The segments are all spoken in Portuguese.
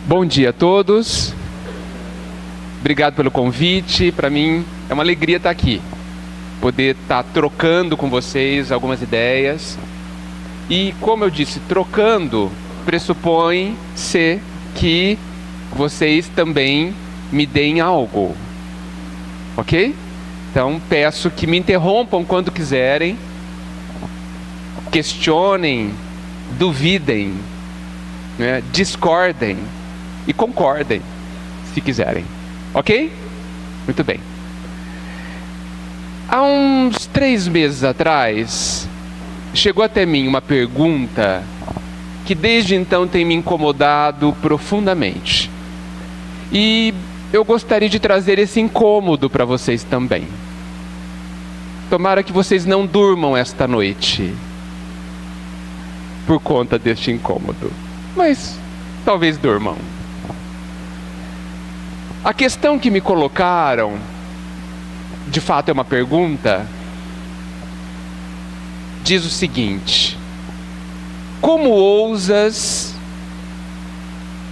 Bom dia a todos. Obrigado pelo convite. Para mim é uma alegria estar aqui, poder estar trocando com vocês algumas ideias. E como eu disse, trocando pressupõe-se que vocês também me deem algo, ok? Então peço que me interrompam quando quiserem, questionem, duvidem, né? Discordem e concordem, se quiserem, ok? Muito bem. Há uns 3 meses atrás, chegou até mim uma pergunta que desde então tem me incomodado profundamente. E eu gostaria de trazer esse incômodo para vocês também. Tomara que vocês não durmam esta noite por conta deste incômodo, mas talvez durmam. A questão que me colocaram, de fato é uma pergunta, diz o seguinte: como ousas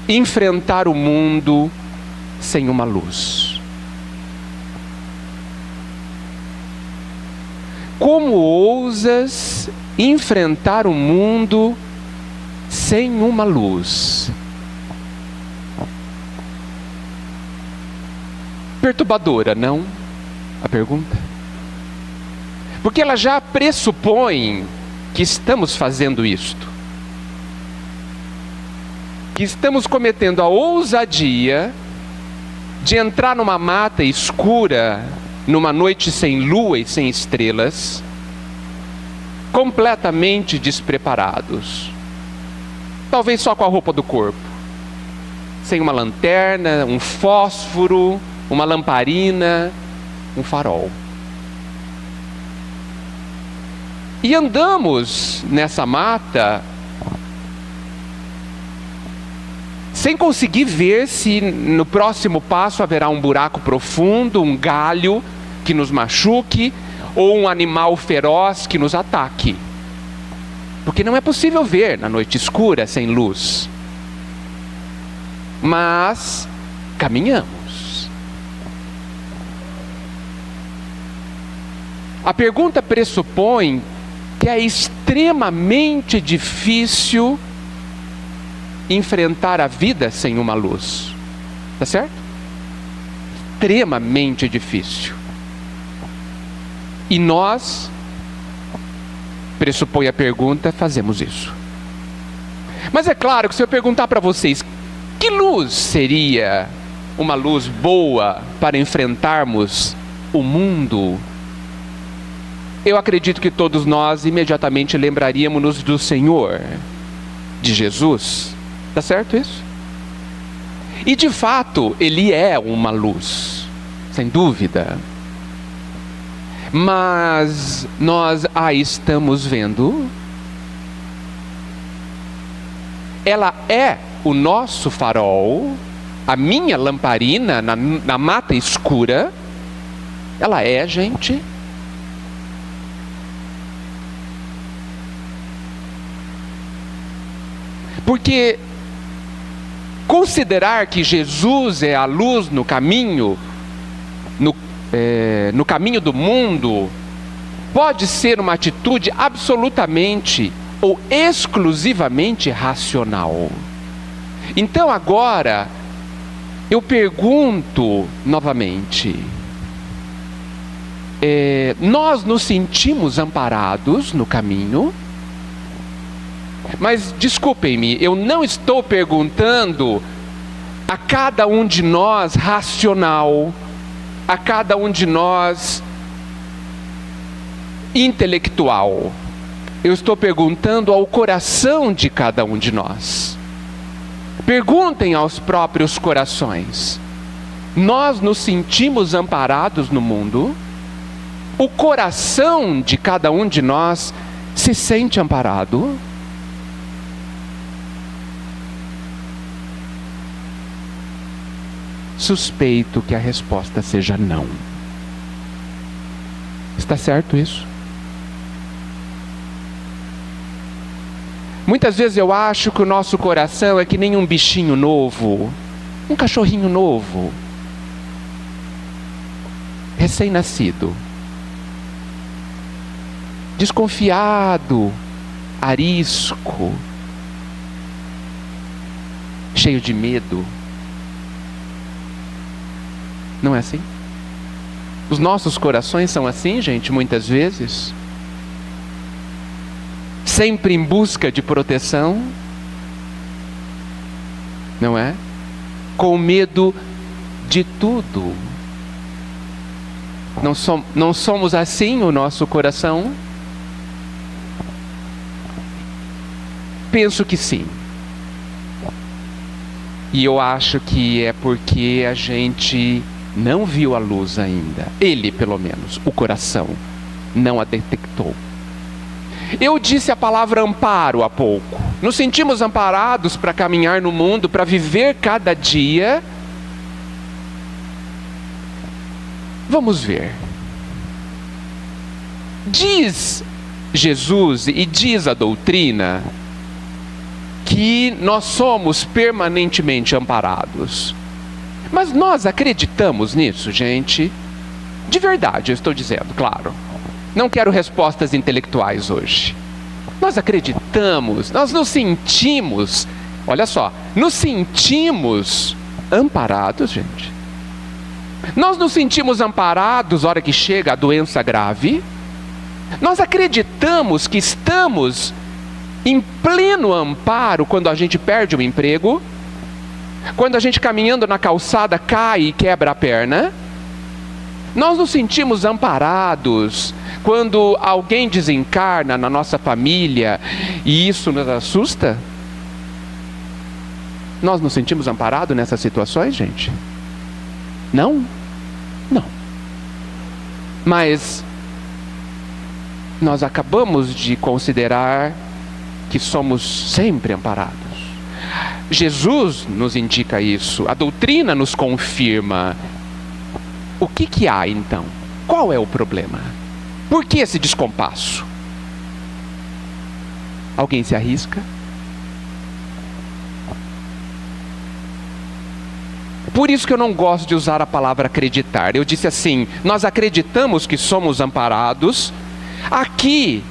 enfrentar o mundo sem uma luz? Como ousas enfrentar o mundo sem uma luz? Perturbadora, não? A pergunta. Porque ela já pressupõe que estamos fazendo isto. Que estamos cometendo a ousadia de entrar numa mata escura, numa noite sem lua e sem estrelas, completamente despreparados. Talvez só com a roupa do corpo, sem uma lanterna, um fósforo, uma lamparina, um farol. E andamos nessa mata sem conseguir ver se no próximo passo haverá um buraco profundo, um galho que nos machuque ou um animal feroz que nos ataque. Porque não é possível ver na noite escura sem luz. Mas caminhamos. A pergunta pressupõe que é extremamente difícil enfrentar a vida sem uma luz. Tá certo? Extremamente difícil. E nós, pressupõe a pergunta, fazemos isso. Mas é claro que se eu perguntar para vocês, que luz seria uma luz boa para enfrentarmos o mundo? Eu acredito que todos nós imediatamente lembraríamos-nos do Senhor, de Jesus. Tá certo isso? E de fato, Ele é uma luz, sem dúvida. Mas nós a estamos vendo? Ela é o nosso farol, a minha lamparina na mata escura. Ela é, gente? Porque considerar que Jesus é a luz no caminho, no caminho do mundo, pode ser uma atitude absolutamente ou exclusivamente racional. Então agora, eu pergunto novamente, nós nos sentimos amparados no caminho? Mas desculpem-me, eu não estou perguntando a cada um de nós racional, a cada um de nós intelectual. Eu estou perguntando ao coração de cada um de nós. Perguntem aos próprios corações. Nós nos sentimos amparados no mundo? O coração de cada um de nós se sente amparado? Suspeito que a resposta seja não. Está certo isso? Muitas vezes eu acho que o nosso coração é que nem um bichinho novo, um cachorrinho novo, recém-nascido, desconfiado, arisco, cheio de medo. Não é assim? Os nossos corações são assim, gente, muitas vezes. Sempre em busca de proteção. Não é? Com medo de tudo. Não somos assim o nosso coração? Penso que sim. E eu acho que é porque a gente não viu a luz ainda. Ele, pelo menos, o coração, não a detectou. Eu disse a palavra amparo há pouco. Nos sentimos amparados para caminhar no mundo, para viver cada dia. Vamos ver. Diz Jesus e diz a doutrina que nós somos permanentemente amparados. Mas nós acreditamos nisso, gente? De verdade, eu estou dizendo, claro. Não quero respostas intelectuais hoje. Nós acreditamos, nós nos sentimos, olha só, nos sentimos amparados, gente. Nós nos sentimos amparados na hora que chega a doença grave. Nós acreditamos que estamos em pleno amparo quando a gente perde o emprego, quando a gente caminhando na calçada cai e quebra a perna. Nós nos sentimos amparados quando alguém desencarna na nossa família e isso nos assusta. Nós nos sentimos amparados nessas situações, gente? Não? Não. Mas nós acabamos de considerar que somos sempre amparados. Jesus nos indica isso, a doutrina nos confirma. O que há então? Qual é o problema? Por que esse descompasso? Alguém se arrisca? Por isso que eu não gosto de usar a palavra acreditar. Eu disse assim, nós acreditamos que somos amparados aqui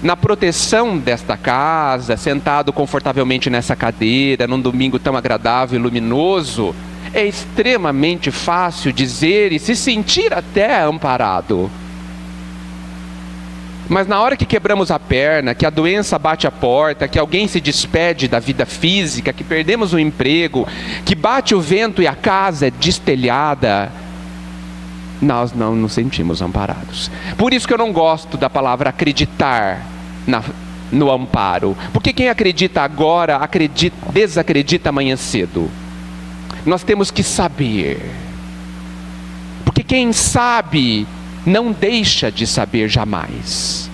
na proteção desta casa, sentado confortavelmente nessa cadeira, num domingo tão agradável e luminoso. É extremamente fácil dizer e se sentir até amparado. Mas na hora que quebramos a perna, que a doença bate a porta, que alguém se despede da vida física, que perdemos o emprego, que bate o vento e a casa é destelhada, nós não nos sentimos amparados. Por isso que eu não gosto da palavra acreditar no amparo. Porque quem acredita agora, desacredita amanhã cedo. Nós temos que saber. Porque quem sabe não deixa de saber jamais.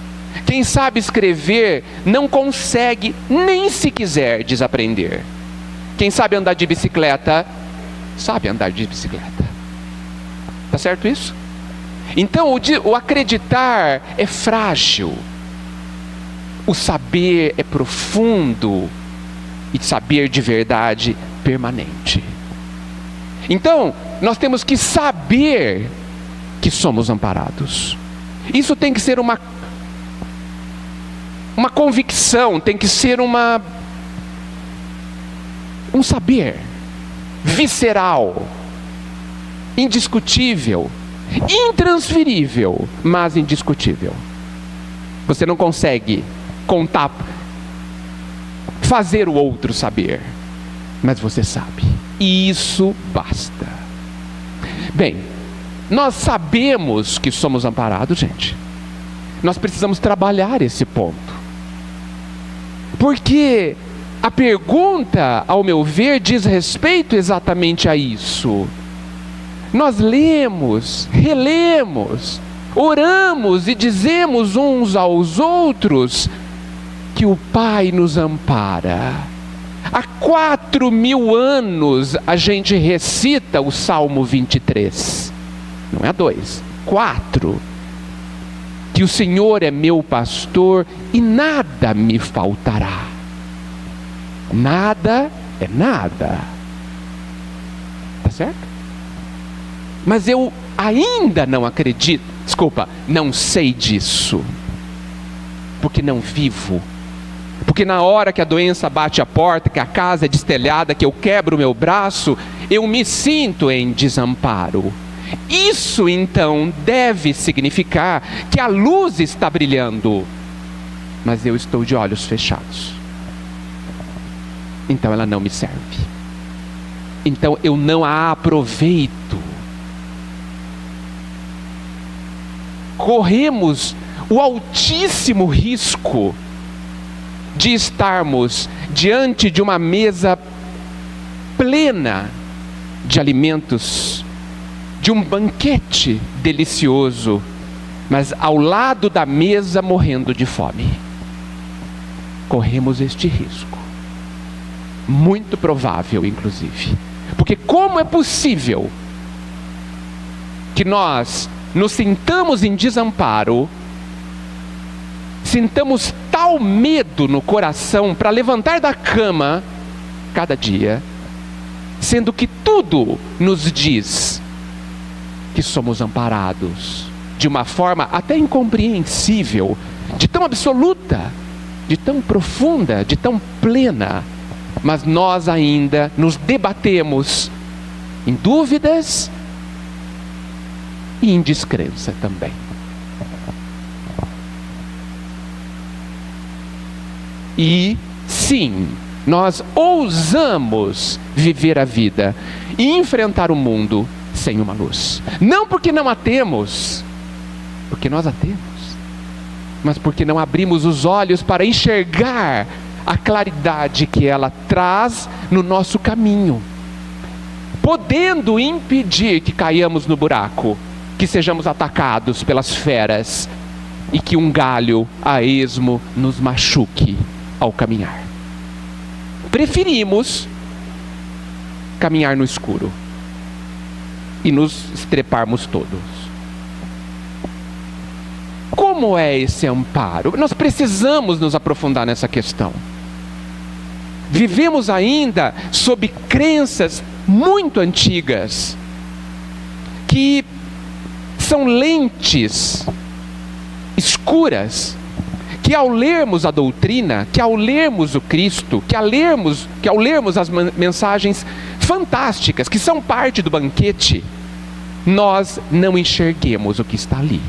Quem sabe escrever não consegue, nem se quiser, desaprender. Quem sabe andar de bicicleta, sabe andar de bicicleta. Tá certo isso? Então o acreditar é frágil. O saber é profundo. E saber de verdade permanente. Então, nós temos que saber que somos amparados. Isso tem que ser uma convicção, tem que ser um saber visceral, indiscutível, intransferível, mas indiscutível. Você não consegue contar, fazer o outro saber, mas você sabe. E isso basta. Bem, nós sabemos que somos amparados, gente. Nós precisamos trabalhar esse ponto. Porque a pergunta, ao meu ver, diz respeito exatamente a isso. Nós lemos, relemos, oramos e dizemos uns aos outros que o Pai nos ampara. Há 4.000 anos a gente recita o Salmo 23. Não é 2, 4. Que o Senhor é meu pastor e nada me faltará. Nada é nada. Tá certo? Mas eu ainda não acredito, não sei disso. Porque não vivo. Porque na hora que a doença bate a porta, que a casa é destelhada, que eu quebro o meu braço, eu me sinto em desamparo. Isso então deve significar que a luz está brilhando, mas eu estou de olhos fechados. Então ela não me serve. Então eu não a aproveito. Corremos o altíssimo risco de estarmos diante de uma mesa plena de alimentos, de um banquete delicioso, mas ao lado da mesa morrendo de fome. Corremos este risco. Muito provável, inclusive. Porque como é possível que nós nos sintamos em desamparo, sintamos tal medo no coração para levantar da cama cada dia, sendo que tudo nos diz que somos amparados de uma forma até incompreensível, de tão absoluta, de tão profunda, de tão plena, mas nós ainda nos debatemos em dúvidas e em descrença também. E sim, nós ousamos viver a vida e enfrentar o mundo sem uma luz. Não porque não a temos, porque nós a temos, mas porque não abrimos os olhos para enxergar a claridade que ela traz no nosso caminho, podendo impedir que caiamos no buraco, que sejamos atacados pelas feras e que um galho a esmo nos machuque ao caminhar. Preferimos caminhar no escuro e nos estreparmos todos. Como é esse amparo? Nós precisamos nos aprofundar nessa questão. Vivemos ainda sob crenças muito antigas, que são lentes escuras, que ao lermos a doutrina, que ao lermos o Cristo, que ao lermos as mensagens fantásticas, que são parte do banquete, nós não enxerguemos o que está ali.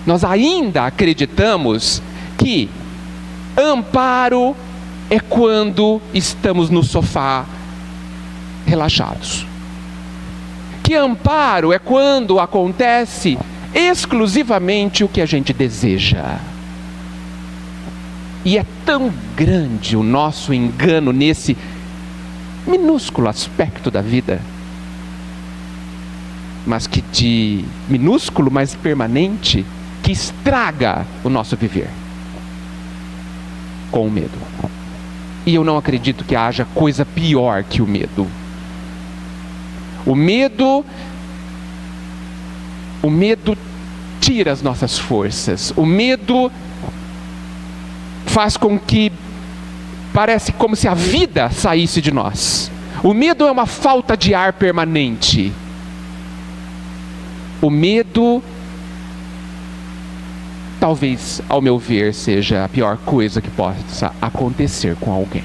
Nós ainda acreditamos que amparo é quando estamos no sofá relaxados. Que amparo é quando acontece exclusivamente o que a gente deseja. E é tão grande o nosso engano nesse minúsculo aspecto da vida, mas que de minúsculo, mas permanente, que estraga o nosso viver com o medo. E eu não acredito que haja coisa pior que o medo. O medo tira as nossas forças. O medo faz com que parece como se a vida saísse de nós. O medo é uma falta de ar permanente. O medo, talvez, ao meu ver, seja a pior coisa que possa acontecer com alguém.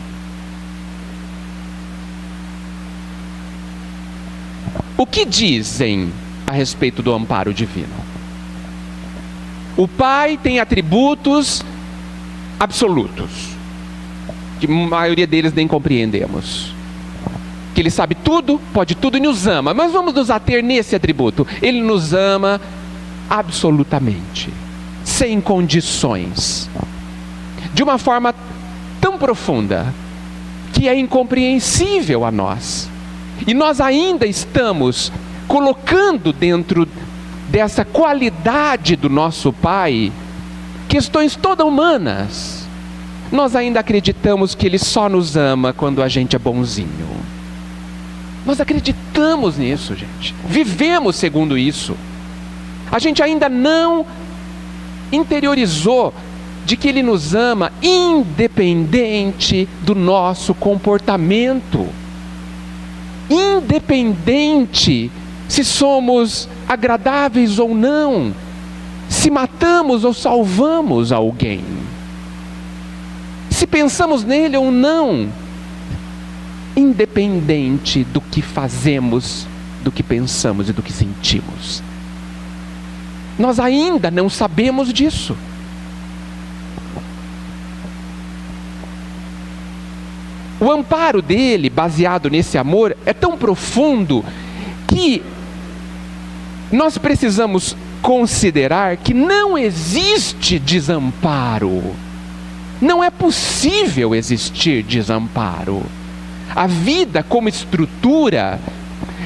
O que dizem a respeito do amparo divino? O Pai tem atributos absolutos, que a maioria deles nem compreendemos. Que Ele sabe tudo, pode tudo e nos ama. Mas vamos nos ater nesse atributo. Ele nos ama absolutamente, sem condições, de uma forma tão profunda que é incompreensível a nós. E nós ainda estamos colocando dentro dessa qualidade do nosso Pai questões todas humanas. Nós ainda acreditamos que Ele só nos ama quando a gente é bonzinho. Nós acreditamos nisso, gente. Vivemos segundo isso. A gente ainda não interiorizou de que Ele nos ama independente do nosso comportamento. Independente se somos agradáveis ou não, se matamos ou salvamos alguém, se pensamos nele ou não, independente do que fazemos, do que pensamos e do que sentimos. Nós ainda não sabemos disso. O amparo dele, baseado nesse amor, é tão profundo que nós precisamos considerar que não existe desamparo. Não é possível existir desamparo. A vida como estrutura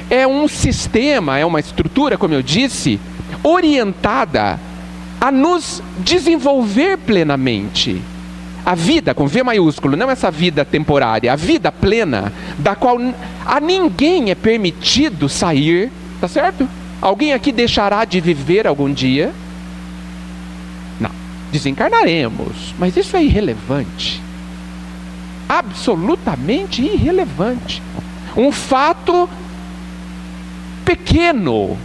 é um sistema, é uma estrutura, como eu disse, orientada a nos desenvolver plenamente. A vida, com V maiúsculo, não essa vida temporária, a vida plena, da qual a ninguém é permitido sair, tá certo? Alguém aqui deixará de viver algum dia? Não, desencarnaremos, mas isso é irrelevante. Absolutamente irrelevante. Um fato pequeno.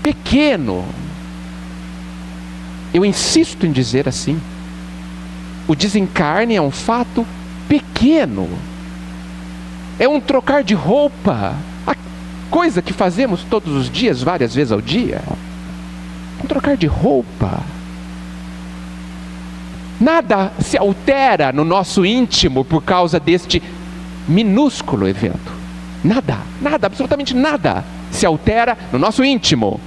Pequeno. Eu insisto em dizer assim. O desencarne é um fato pequeno. É um trocar de roupa. A coisa que fazemos todos os dias, várias vezes ao dia. Um trocar de roupa. Nada se altera no nosso íntimo por causa deste minúsculo evento. Nada, absolutamente nada se altera no nosso íntimo.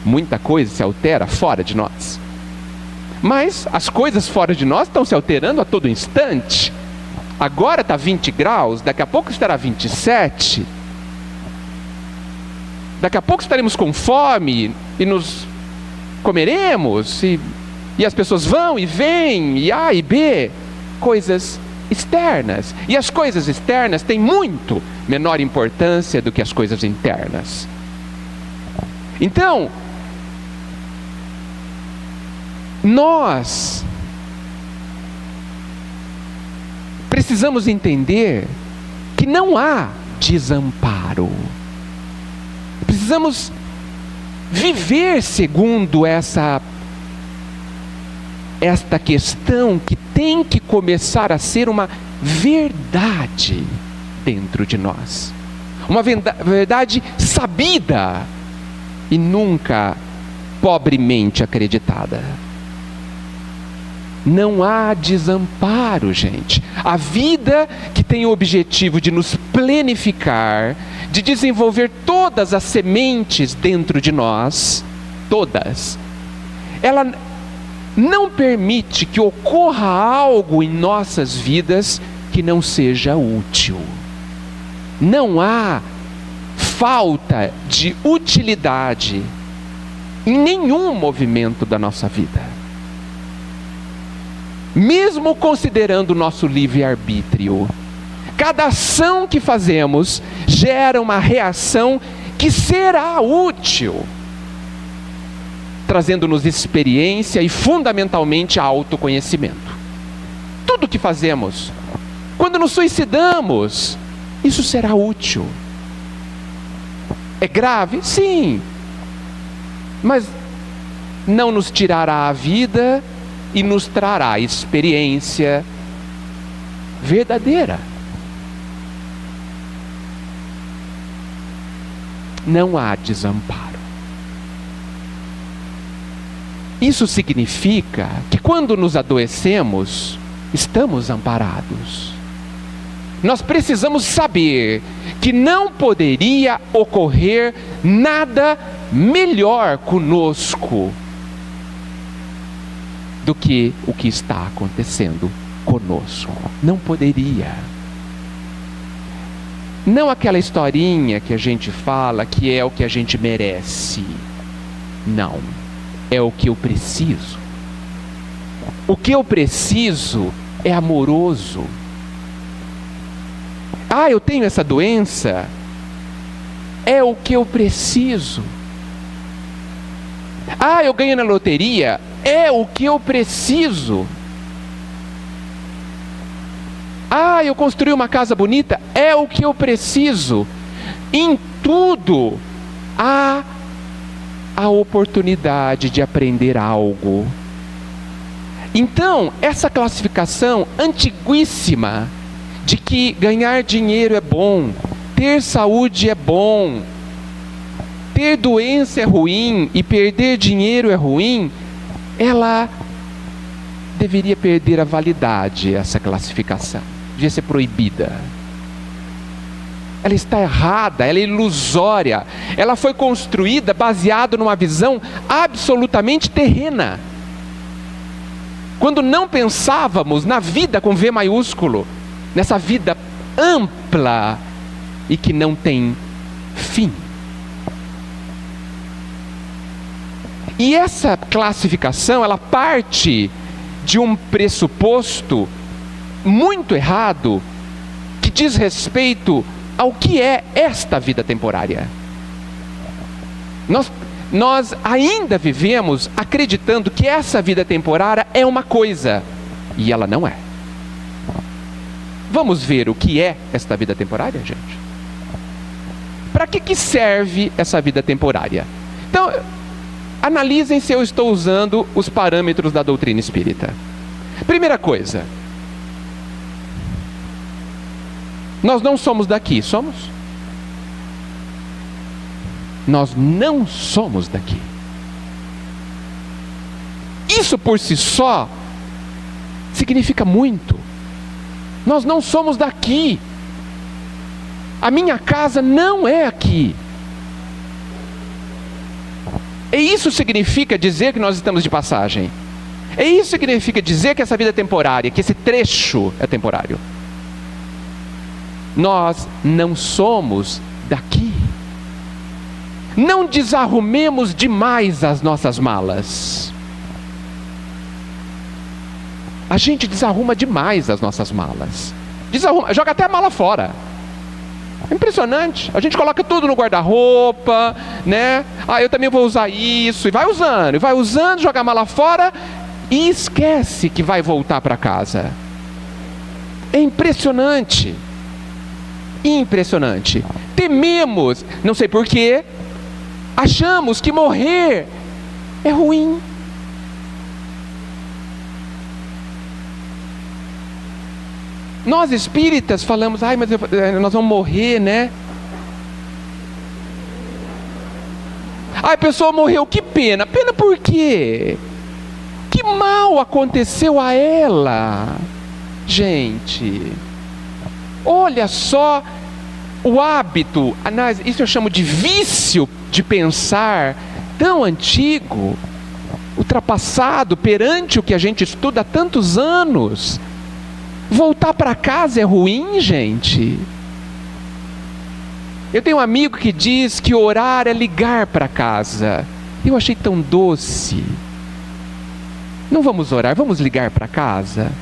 Muita coisa se altera fora de nós. Mas as coisas fora de nós estão se alterando a todo instante. Agora está 20 graus, daqui a pouco estará 27. Daqui a pouco estaremos com fome e nos comeremos. E as pessoas vão e vêm, e A e B, coisas externas. E as coisas externas têm muito menor importância do que as coisas internas. Então, nós precisamos entender que não há desamparo. Precisamos viver segundo esta questão que tem que começar a ser uma verdade dentro de nós. Uma verdade sabida e nunca pobremente acreditada. Não há desamparo, gente. A vida que tem o objetivo de nos plenificar, de desenvolver todas as sementes dentro de nós, todas, ela não permite que ocorra algo em nossas vidas que não seja útil. Não há falta de utilidade em nenhum movimento da nossa vida. Mesmo considerando o nosso livre-arbítrio, cada ação que fazemos gera uma reação que será útil, trazendo-nos experiência e fundamentalmente autoconhecimento. Tudo que fazemos, quando nos suicidamos, isso será útil. É grave? Sim. Mas não nos tirará a vida e nos trará experiência verdadeira. Não há desamparo. Isso significa que quando nos adoecemos, estamos amparados. Nós precisamos saber que não poderia ocorrer nada melhor conosco do que o que está acontecendo conosco. Não poderia. Não aquela historinha que a gente fala que é o que a gente merece. Não. É o que eu preciso. O que eu preciso é amoroso. Ah, eu tenho essa doença. É o que eu preciso. Ah, eu ganhei na loteria. é o que eu preciso. Eu construí uma casa bonita, é o que eu preciso. Em tudo há a oportunidade de aprender algo. Então, essa classificação antiguíssima de que ganhar dinheiro é bom, ter saúde é bom, ter doença é ruim e perder dinheiro é ruim, ela deveria perder a validade, essa classificação. Devia ser proibida. Ela está errada, ela é ilusória. Ela foi construída baseada numa visão absolutamente terrena. Quando não pensávamos na vida com V maiúsculo, nessa vida ampla e que não tem fim. E essa classificação, ela parte de um pressuposto muito errado, que diz respeito ao que é esta vida temporária. Nós ainda vivemos acreditando que essa vida temporária é uma coisa, e ela não é. Vamos ver o que é esta vida temporária, gente? Para que serve essa vida temporária? Então, analisem se eu estou usando os parâmetros da doutrina espírita. Primeira coisa, nós não somos daqui, somos? Nós não somos daqui. Isso por si só significa muito. Nós não somos daqui. A minha casa não é aqui. E isso significa dizer que nós estamos de passagem. E isso significa dizer que essa vida é temporária, que esse trecho é temporário. Nós não somos daqui. Não desarrumemos demais as nossas malas. A gente desarruma demais as nossas malas. Desarruma, joga até a mala fora. É impressionante. A gente coloca tudo no guarda-roupa, né? Eu também vou usar isso. E vai usando, joga a mala fora e esquece que vai voltar para casa. É impressionante. Impressionante. Tememos, não sei porquê, achamos que morrer é ruim. Nós espíritas falamos, mas nós vamos morrer, né? A pessoa morreu, que pena. Pena por quê? Que mal aconteceu a ela? Gente, olha só o hábito, isso eu chamo de vício de pensar, tão antigo, ultrapassado perante o que a gente estuda há tantos anos. Voltar para casa é ruim, gente? Eu tenho um amigo que diz que orar é ligar para casa. Eu achei tão doce. Não vamos orar, vamos ligar para casa.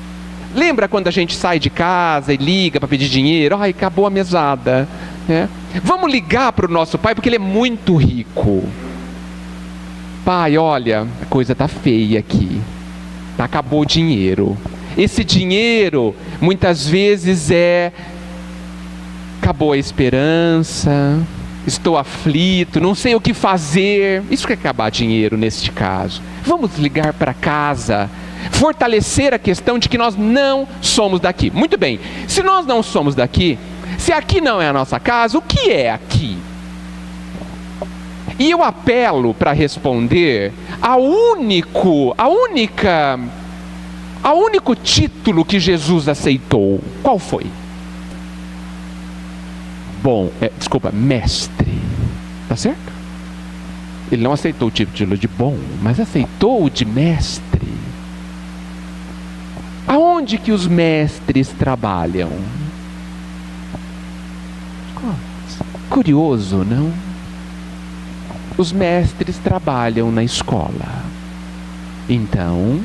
Lembra quando a gente sai de casa e liga para pedir dinheiro? Acabou a mesada, né? Vamos ligar para o nosso pai, porque ele é muito rico. Pai, olha, a coisa tá feia aqui. Acabou o dinheiro. Esse dinheiro, muitas vezes acabou a esperança, estou aflito, não sei o que fazer. Isso que é acabar dinheiro neste caso. Vamos ligar para casa, fortalecer a questão de que nós não somos daqui. Muito bem, se nós não somos daqui, se aqui não é a nossa casa, o que é aqui? E eu apelo para responder ao único título que Jesus aceitou. Qual foi? Mestre. Tá certo? Ele não aceitou o título de bom, mas aceitou o de mestre. Aonde que os mestres trabalham? Curioso, não? Os mestres trabalham na escola. Então,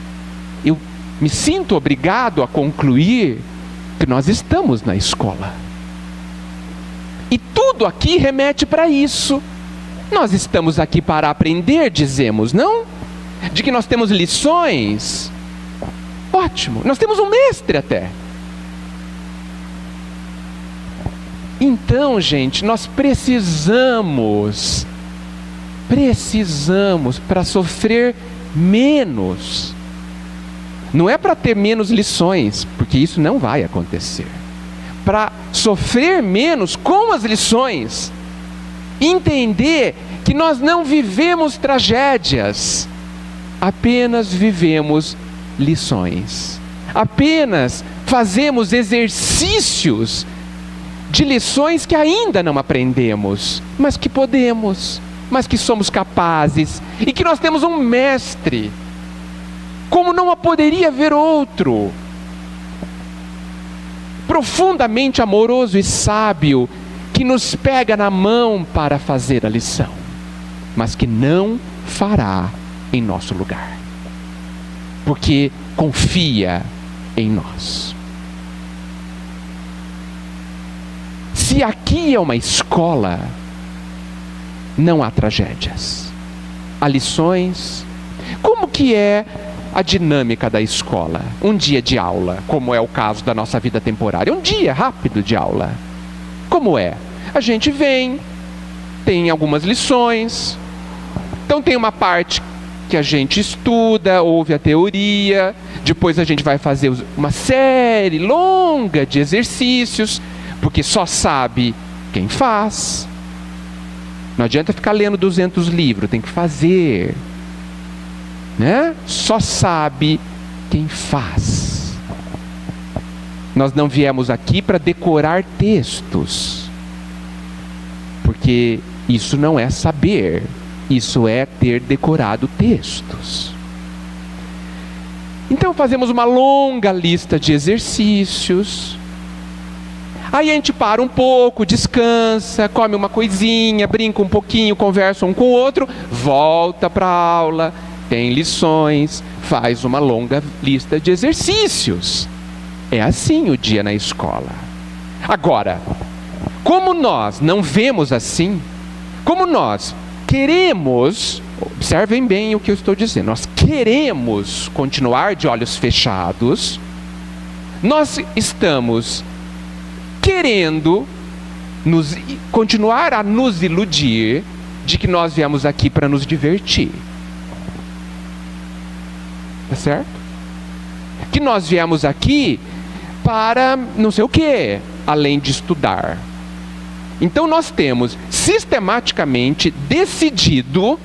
eu me sinto obrigado a concluir que nós estamos na escola. E tudo aqui remete para isso. Nós estamos aqui para aprender, dizemos, não? de que nós temos lições, ótimo, nós temos um mestre até. Então, gente, nós precisamos para sofrer menos. Não é para ter menos lições, porque isso não vai acontecer. Para sofrer menos com as lições, entender que nós não vivemos tragédias, apenas vivemos lições. Apenas fazemos exercícios de lições que ainda não aprendemos, mas que podemos, mas que somos capazes, e que nós temos um mestre, como não poderia haver outro, profundamente amoroso e sábio, que nos pega na mão para fazer a lição, mas que não fará em nosso lugar, porque confia em nós. Se aqui é uma escola, não há tragédias, há lições. Como que é a dinâmica da escola? Um dia de aula, como é o caso da nossa vida temporária, um dia rápido de aula. Como é? A gente vem, tem algumas lições, então tem uma parte que a gente estuda, ouve a teoria, depois a gente vai fazer uma série longa de exercícios, porque só sabe quem faz. Não adianta ficar lendo 200 livros, tem que fazer, né? Só sabe quem faz. Nós não viemos aqui para decorar textos, porque isso não é saber, isso é ter decorado textos. Então fazemos uma longa lista de exercícios. Aí a gente para um pouco, descansa, come uma coisinha, brinca um pouquinho, conversa um com o outro, volta para a aula, tem lições, faz uma longa lista de exercícios. É assim o dia na escola. Agora, como nós não vemos assim, como nós queremos, observem bem o que eu estou dizendo, nós queremos continuar de olhos fechados, nós estamos querendo continuar a nos iludir de que nós viemos aqui para nos divertir. Tá certo? Que nós viemos aqui para não sei o quê, além de estudar. Então nós temos sistematicamente decidido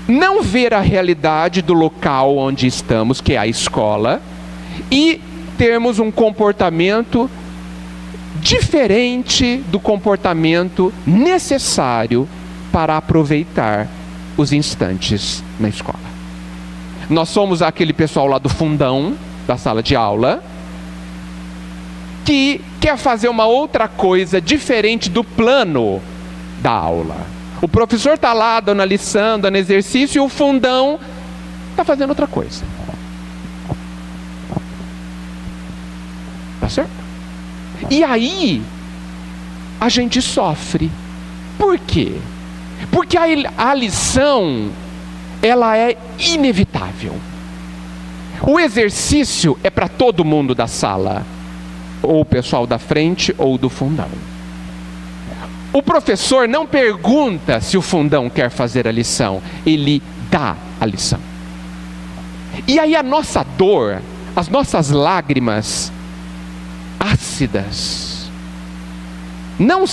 não ver a realidade do local onde estamos, que é a escola, e termos um comportamento diferente do comportamento necessário para aproveitar os instantes na escola. Nós somos aquele pessoal lá do fundão da sala de aula que quer fazer uma outra coisa diferente do plano da aula. O professor está lá dando a lição, dando exercício, e o fundão está fazendo outra coisa. Tá certo? E aí a gente sofre. Por quê? Porque a lição, ela é inevitável. O exercício é para todo mundo da sala, ou o pessoal da frente ou do fundão. O professor não pergunta se o fundão quer fazer a lição, ele dá a lição. E aí a nossa dor, as nossas lágrimas ácidas não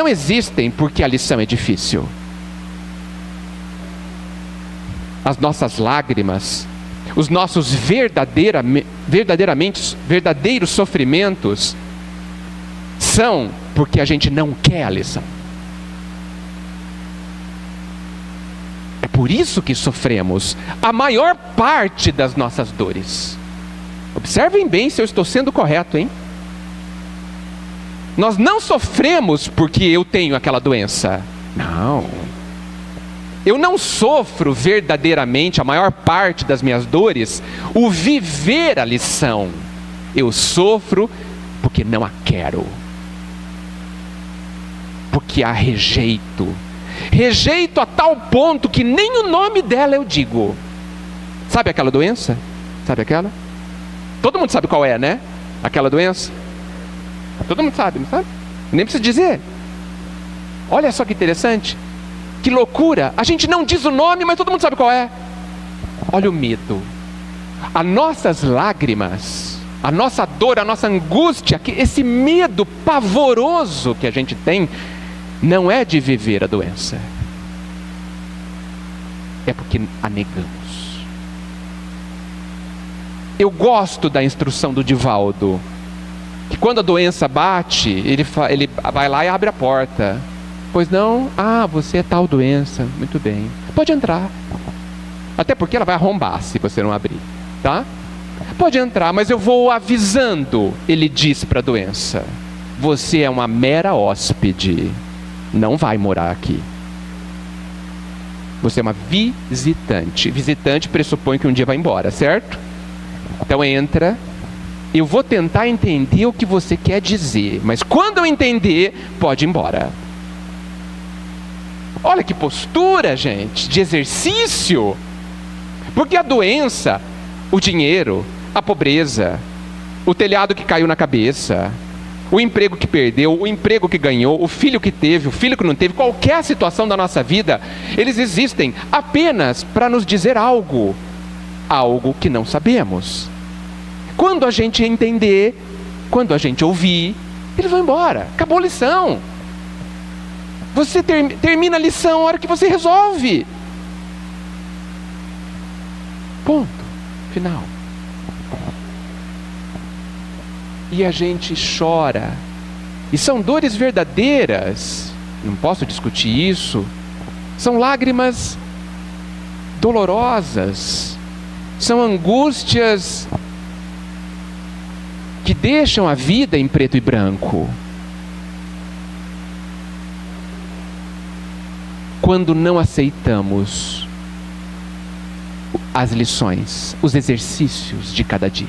existem porque a lição é difícil. As nossas lágrimas, os nossos verdadeiros sofrimentos são porque a gente não quer a lição. É por isso que sofremos a maior parte das nossas dores. Observem bem se eu estou sendo correto, hein? Nós não sofremos porque eu tenho aquela doença. Não. Eu não sofro verdadeiramente, a maior parte das minhas dores, o viver a lição. Eu sofro porque não a quero. Porque a rejeito. Rejeito a tal ponto que nem o nome dela eu digo. Sabe aquela doença? Sabe aquela? Todo mundo sabe qual é, né? Aquela doença? Todo mundo sabe, não sabe? Nem precisa dizer. Olha só que interessante. Que loucura. A gente não diz o nome, mas todo mundo sabe qual é. Olha o medo. As nossas lágrimas, a nossa dor, a nossa angústia, esse medo pavoroso que a gente tem, não é de viver a doença. É porque a negamos. Eu gosto da instrução do Divaldo, que quando a doença bate, ele vai lá e abre a porta. Pois não? Ah, você é tal doença. Muito bem. Pode entrar. Até porque ela vai arrombar se você não abrir, tá? Pode entrar, mas eu vou avisando. Ele diz para a doença: você é uma mera hóspede. Não vai morar aqui. Você é uma visitante. Visitante pressupõe que um dia vai embora, certo? Então entra. Eu vou tentar entender o que você quer dizer, mas quando eu entender, pode ir embora. Olha que postura, gente, de exercício. Porque a doença, o dinheiro, a pobreza, o telhado que caiu na cabeça, o emprego que perdeu, o emprego que ganhou, o filho que teve, o filho que não teve, qualquer situação da nossa vida, eles existem apenas para nos dizer algo que não sabemos. Quando a gente entender, quando a gente ouvir, eles vão embora. Acabou a lição. Você termina a lição a hora que você resolve. Ponto. Final. E a gente chora. E são dores verdadeiras. Não posso discutir isso. São lágrimas dolorosas. São angústias que deixam a vida em preto e branco. Quando não aceitamos as lições, os exercícios de cada dia.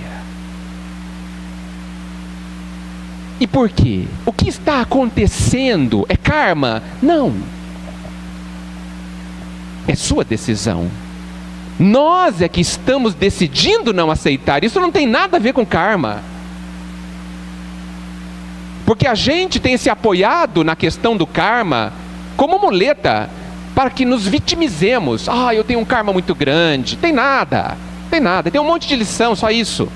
E por quê? O que está acontecendo? É karma? Não. É sua decisão. Nós é que estamos decidindo não aceitar. Isso não tem nada a ver com karma. Porque a gente tem se apoiado na questão do karma como muleta para que nos vitimizemos. Ah, eu tenho um karma muito grande. Tem nada. Tem um monte de lição, só isso.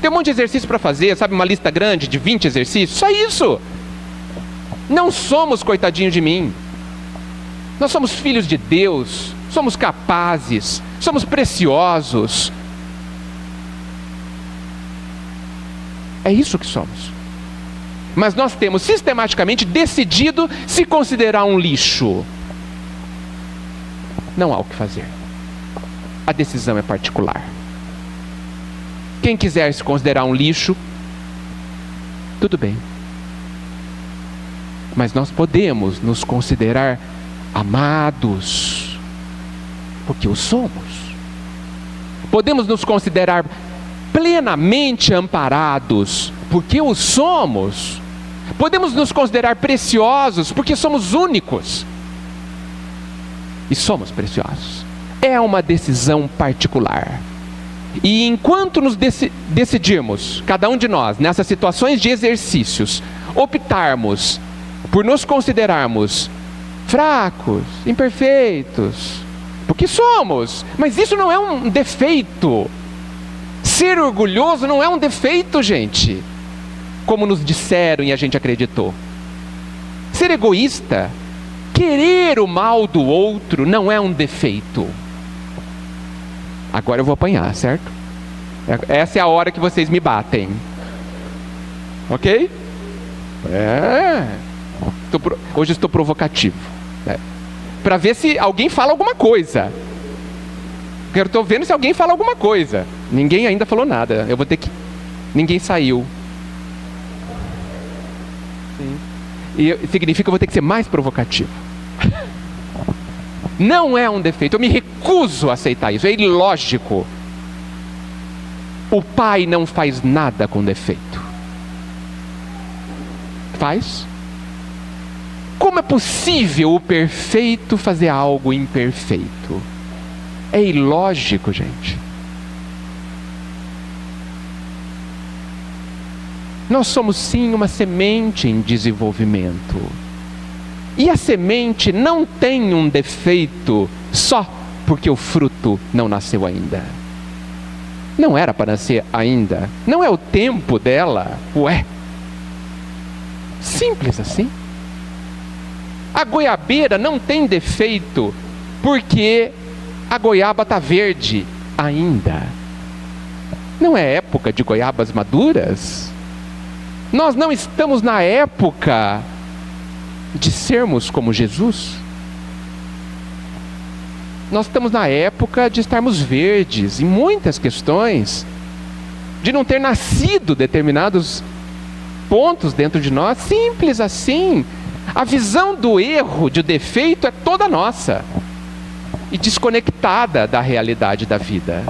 Tem um monte de exercício para fazer, sabe? Uma lista grande de 20 exercícios. Só isso. Não somos coitadinhos de mim. Nós somos filhos de Deus. Somos capazes. Somos preciosos. É isso que somos. Mas nós temos sistematicamente decidido se considerar um lixo. Não há o que fazer. A decisão é particular. Quem quiser se considerar um lixo, tudo bem. Mas nós podemos nos considerar amados, porque o somos. Podemos nos considerar plenamente amparados, porque o somos. Podemos nos considerar preciosos, porque somos únicos. E somos preciosos. É uma decisão particular. E enquanto nos decidirmos, cada um de nós, nessas situações de exercícios, optarmos por nos considerarmos fracos, imperfeitos, porque somos, mas isso não é um defeito. Ser orgulhoso não é um defeito, gente, como nos disseram e a gente acreditou. Ser egoísta, querer o mal do outro, não é um defeito. Agora eu vou apanhar, certo? Essa é a hora que vocês me batem. Ok? Hoje estou provocativo. Para ver se alguém fala alguma coisa. Eu estou vendo se alguém fala alguma coisa. Ninguém ainda falou nada. Eu vou ter que... Ninguém saiu. Sim. E significa que eu vou ter que ser mais provocativo. Não é um defeito. Eu me recuso a aceitar isso. É ilógico. O pai não faz nada com defeito. Faz? Como é possível o perfeito fazer algo imperfeito? É ilógico, gente. Nós somos sim uma semente em desenvolvimento. E a semente não tem um defeito só porque o fruto não nasceu ainda. Não era para nascer ainda. Não é o tempo dela. Ué. Simples assim. A goiabeira não tem defeito porque a goiaba está verde ainda. Não é época de goiabas maduras? Nós não estamos na época de sermos como Jesus. Nós estamos na época de estarmos verdes em muitas questões, de não ter nascido determinados pontos dentro de nós. Simples assim. A visão do erro, de defeito, é toda nossa e desconectada da realidade da vida.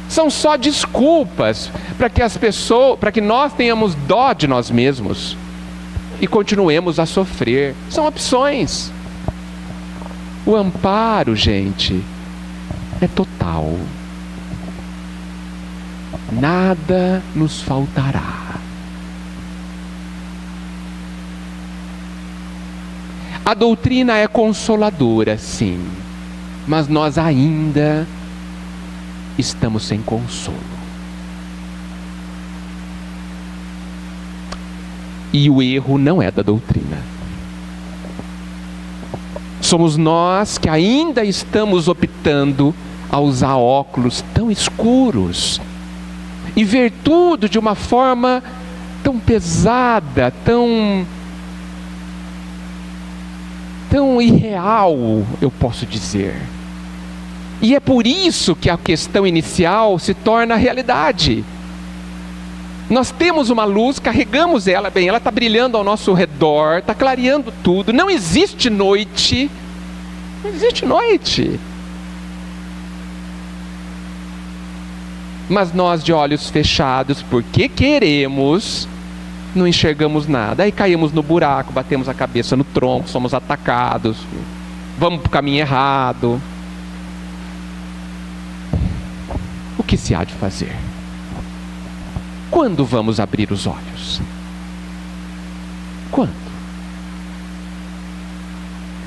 São só desculpas para que nós tenhamos dó de nós mesmos e continuemos a sofrer. São opções. O amparo, gente, é total. Nada nos faltará. A doutrina é consoladora, sim, mas nós ainda estamos sem consolo. E o erro não é da doutrina. Somos nós que ainda estamos optando a usar óculos tão escuros e ver tudo de uma forma tão pesada, tão irreal, eu posso dizer. E é por isso que a questão inicial se torna realidade. Nós temos uma luz, carregamos ela, bem, ela está brilhando ao nosso redor, está clareando tudo. Não existe noite. Não existe noite. Mas nós, de olhos fechados, porque queremos, não enxergamos nada. Aí caímos no buraco, batemos a cabeça no tronco, somos atacados, vamos para o caminho errado. O que se há de fazer? Quando vamos abrir os olhos? Quando?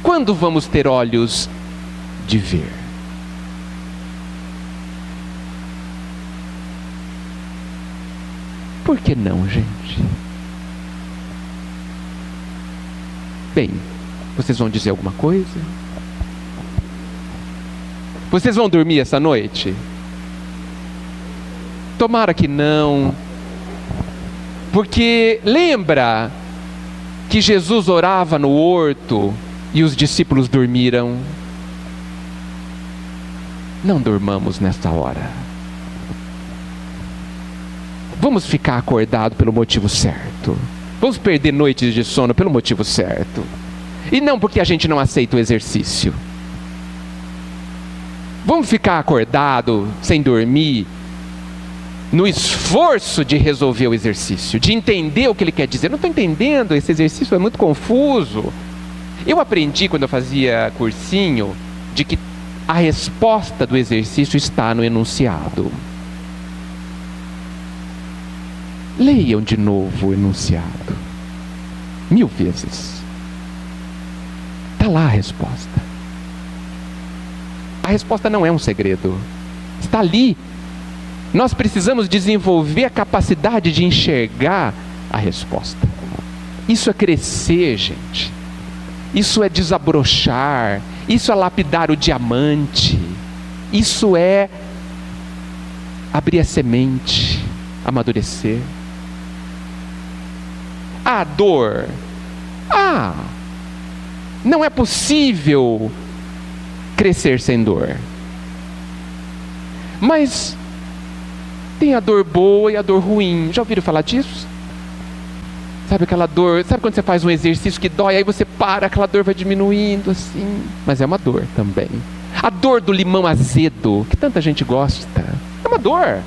Quando vamos ter olhos de ver? Por que não, gente? Bem, vocês vão dizer alguma coisa? Vocês vão dormir essa noite? Tomara que não. Porque lembra que Jesus orava no horto e os discípulos dormiram? Não dormamos nesta hora. Vamos ficar acordado pelo motivo certo. Vamos perder noites de sono pelo motivo certo. E não porque a gente não aceita o exercício. Vamos ficar acordado sem dormir no esforço de resolver o exercício, de entender o que ele quer dizer. Não estou entendendo, esse exercício é muito confuso. Eu aprendi quando eu fazia cursinho de que a resposta do exercício está no enunciado. Leiam de novo o enunciado 1000 vezes. Está lá a resposta. A resposta não é um segredo, está ali. Nós precisamos desenvolver a capacidade de enxergar a resposta. Isso é crescer, gente. Isso é desabrochar. Isso é lapidar o diamante. Isso é abrir a semente, amadurecer. A dor. Não é possível crescer sem dor. Mas tem a dor boa e a dor ruim. Já ouviram falar disso? Sabe aquela dor? Sabe quando você faz um exercício que dói, aí você para, aquela dor vai diminuindo assim. Mas é uma dor também. A dor do limão azedo, que tanta gente gosta, é uma dor.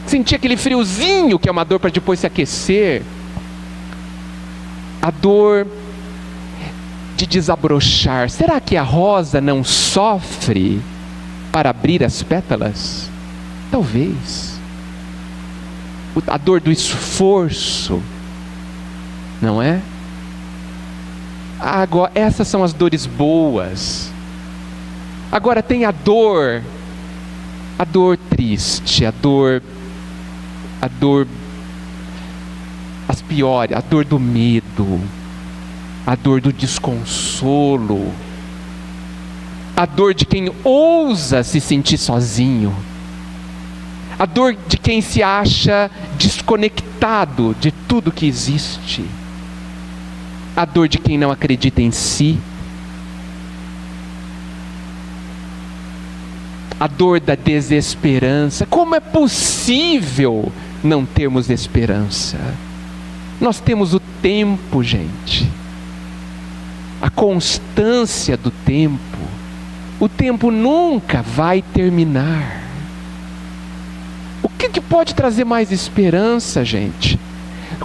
Sentir aquele friozinho, que é uma dor para depois se aquecer. A dor de desabrochar. Será que a rosa não sofre para abrir as pétalas? Talvez. A dor do esforço, não é? Agora, essas são as dores boas. Agora tem a dor triste, as piores, a dor do medo, a dor do desconsolo, a dor de quem ousa se sentir sozinho, a dor de quem se acha desconectado de tudo que existe, a dor de quem não acredita em si, a dor da desesperança. Como é possível não termos esperança? Nós temos o tempo, gente, a constância do tempo. O tempo nunca vai terminar. O que pode trazer mais esperança, gente?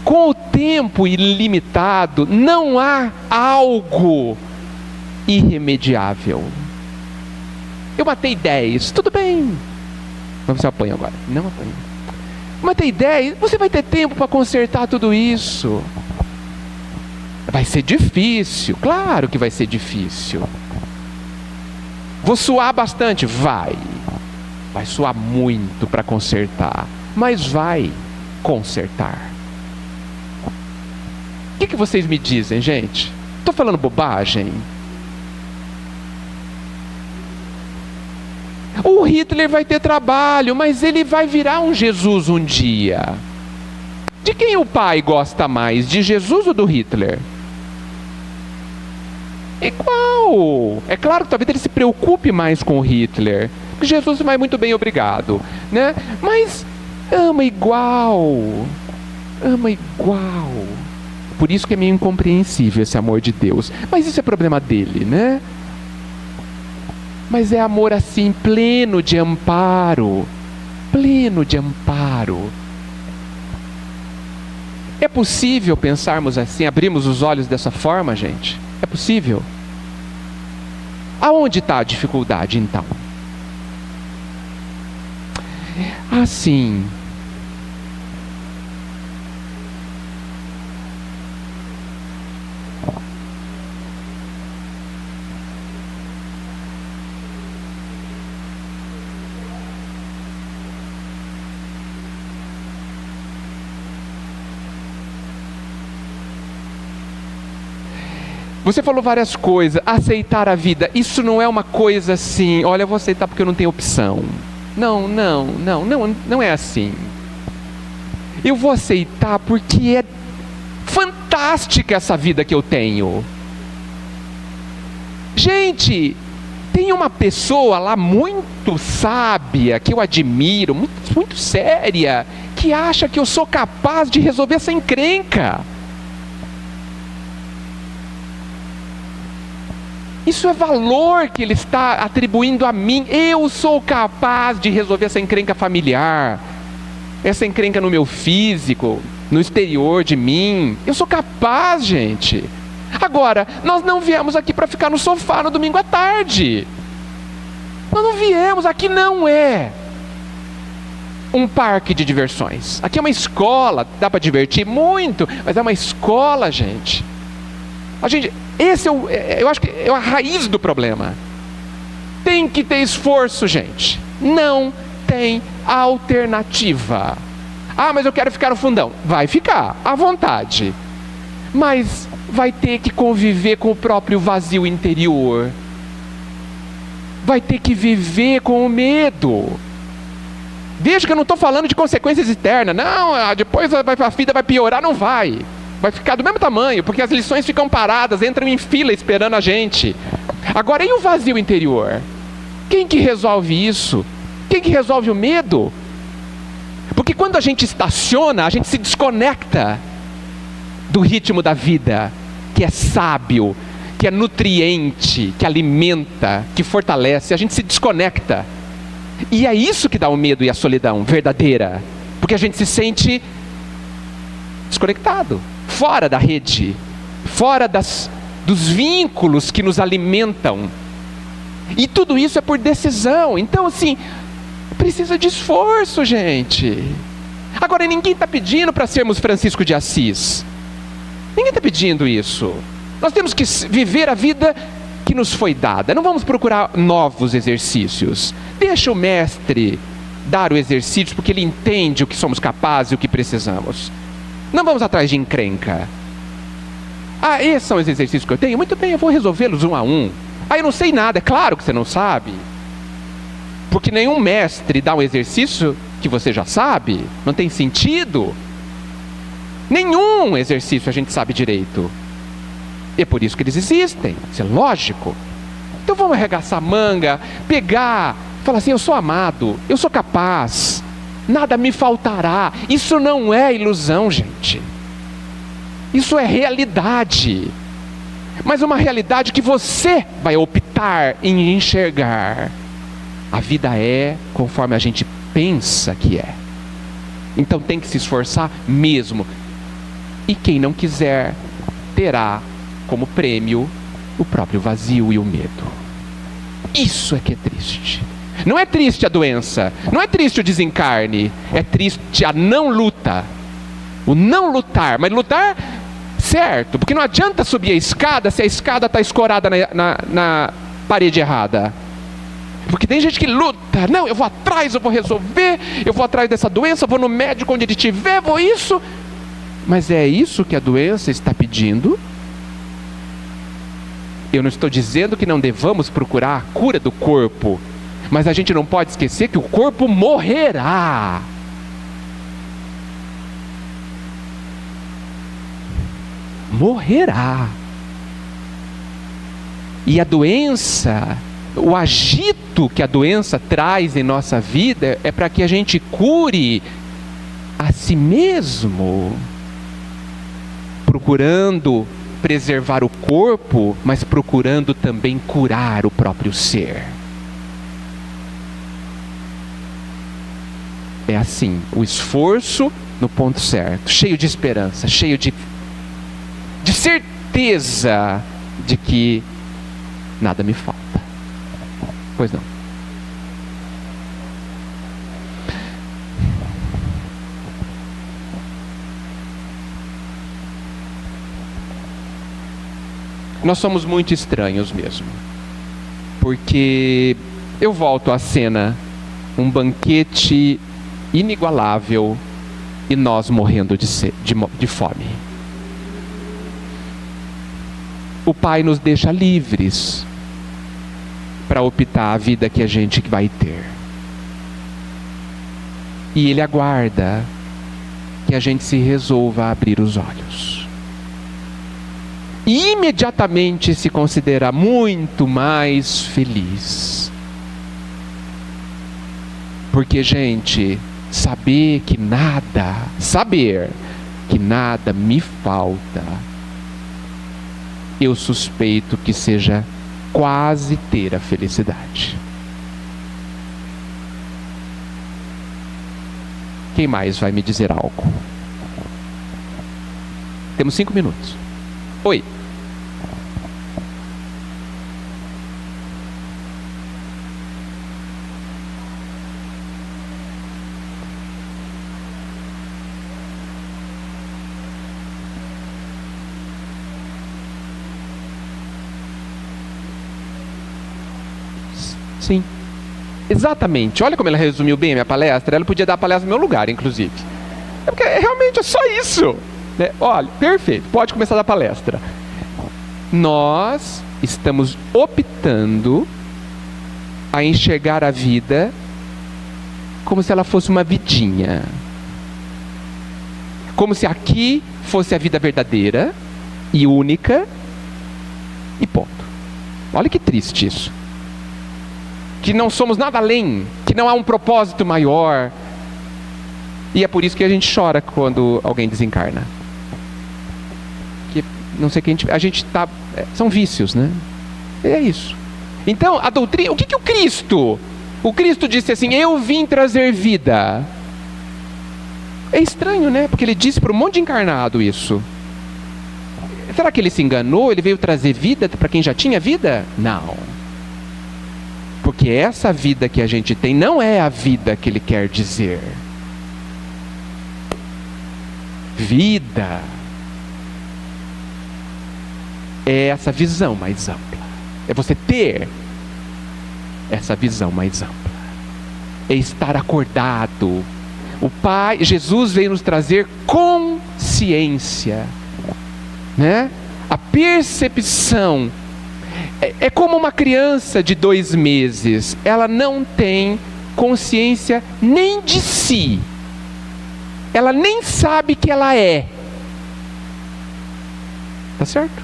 Com o tempo ilimitado, não há algo irremediável. Eu matei 10, tudo bem. Mas você apanha agora. Não apanha. Matei 10, você vai ter tempo para consertar tudo isso. Vai ser difícil, claro que vai ser difícil. Vou suar bastante? Vai suar muito para consertar, mas vai consertar. O que vocês me dizem, gente? Estou falando bobagem? O Hitler vai ter trabalho, mas ele vai virar um Jesus um dia. De quem o pai gosta mais? De Jesus ou do Hitler? Igual. É claro que talvez ele se preocupe mais com o Hitler. Porque Jesus vai muito bem, obrigado, né? Mas ama igual. Ama igual. Por isso que é meio incompreensível esse amor de Deus. Mas isso é problema dele, né? Mas é amor assim, pleno de amparo. Pleno de amparo. É possível pensarmos assim, abrirmos os olhos dessa forma, gente? É possível? Aonde está a dificuldade, então? Assim. Você falou várias coisas. Aceitar a vida. Isso não é uma coisa assim, olha, eu vou aceitar porque eu não tenho opção. Não é assim. Eu vou aceitar porque é fantástica essa vida que eu tenho. Gente, tem uma pessoa lá muito sábia, que eu admiro, muito séria, que acha que eu sou capaz de resolver essa encrenca. Isso é valor que ele está atribuindo a mim. Eu sou capaz de resolver essa encrenca familiar, essa encrenca no meu físico, no exterior de mim. Eu sou capaz, gente. Agora, nós não viemos aqui para ficar no sofá no domingo à tarde. Nós não viemos, aqui não é um parque de diversões. Aqui é uma escola, dá para divertir muito, mas é uma escola, gente. Esse eu acho que é a raiz do problema. Tem que ter esforço, gente. Não tem alternativa. Ah, mas eu quero ficar no fundão. Vai ficar, à vontade. Mas vai ter que conviver com o próprio vazio interior. Vai ter que viver com o medo. Veja que eu não estou falando de consequências externas. Não, depois a vida vai piorar. Não vai. Vai ficar do mesmo tamanho, porque as lições ficam paradas, entram em fila esperando a gente. Agora, e o vazio interior? Quem que resolve isso? Quem que resolve o medo? Porque quando a gente estaciona, a gente se desconecta do ritmo da vida, que é sábio, que é nutriente, que alimenta, que fortalece. A gente se desconecta. E é isso que dá o medo e a solidão verdadeira. Porque a gente se sente desconectado, fora da rede. fora dos vínculos que nos alimentam. E tudo isso é por decisão. Então, assim, precisa de esforço, gente. Agora, ninguém está pedindo para sermos Francisco de Assis. Ninguém está pedindo isso. Nós temos que viver a vida que nos foi dada. Não vamos procurar novos exercícios. Deixa o mestre dar o exercício, porque ele entende o que somos capazes e o que precisamos. Não vamos atrás de encrenca. Ah, esses são os exercícios que eu tenho? Muito bem, eu vou resolvê-los um a um. Ah, eu não sei nada. É claro que você não sabe. Porque nenhum mestre dá um exercício que você já sabe. Não tem sentido. Nenhum exercício a gente sabe direito. E é por isso que eles existem. Isso é lógico. Então vamos arregaçar a manga, pegar, falar assim: eu sou amado, eu sou capaz, nada me faltará. Isso não é ilusão, gente. Isso é realidade. Mas uma realidade que você vai optar em enxergar. A vida é conforme a gente pensa que é. Então tem que se esforçar mesmo. E quem não quiser, terá como prêmio o próprio vazio e o medo. Isso é que é triste. Não é triste a doença, não é triste o desencarne, é triste a não luta. O não lutar, mas lutar certo, porque não adianta subir a escada se a escada está escorada na parede errada. Porque tem gente que luta: não, eu vou atrás, eu vou resolver, eu vou atrás dessa doença, eu vou no médico onde ele estiver, vou isso. Mas é isso que a doença está pedindo? Eu não estou dizendo que não devamos procurar a cura do corpo, mas a gente não pode esquecer que o corpo morrerá. Morrerá. E a doença, o agito que a doença traz em nossa vida é para que a gente cure a si mesmo, procurando preservar o corpo, mas procurando também curar o próprio ser. É assim, o esforço no ponto certo, cheio de esperança, cheio de certeza de que nada me falta. Pois não. Nós somos muito estranhos mesmo. Porque eu volto à cena, um banquete inigualável e nós morrendo de fome. O Pai nos deixa livres para optar a vida que a gente vai ter. E Ele aguarda que a gente se resolva a abrir os olhos. E imediatamente se considera muito mais feliz. Porque, gente, saber que nada me falta, eu suspeito que seja quase ter a felicidade. Quem mais vai me dizer algo? Temos 5 minutos. Oi. Sim, exatamente. Olha como ela resumiu bem a minha palestra. Ela podia dar a palestra no meu lugar, inclusive. É porque realmente é só isso, né? Olha, perfeito, pode começar a dar palestra. Nós estamos optando a enxergar a vida como se ela fosse uma vidinha. Como se aqui fosse a vida verdadeira e única e ponto. Olha que triste isso. Que não somos nada além, que não há um propósito maior. E é por isso que a gente chora quando alguém desencarna. Que não sei quem a gente tá, são vícios, né? É isso. Então, a doutrina, o que o Cristo? O Cristo disse assim: eu vim trazer vida. É estranho, né? Porque ele disse para um monte de encarnado isso. Será que ele se enganou? Ele veio trazer vida para quem já tinha vida? Não. Porque essa vida que a gente tem não é a vida que ele quer dizer. Vida é essa visão mais ampla. É você ter essa visão mais ampla. É estar acordado. O Pai, Jesus veio nos trazer consciência, né? A percepção. É como uma criança de 2 meses. Ela não tem consciência nem de si. Ela nem sabe que ela é. Tá certo?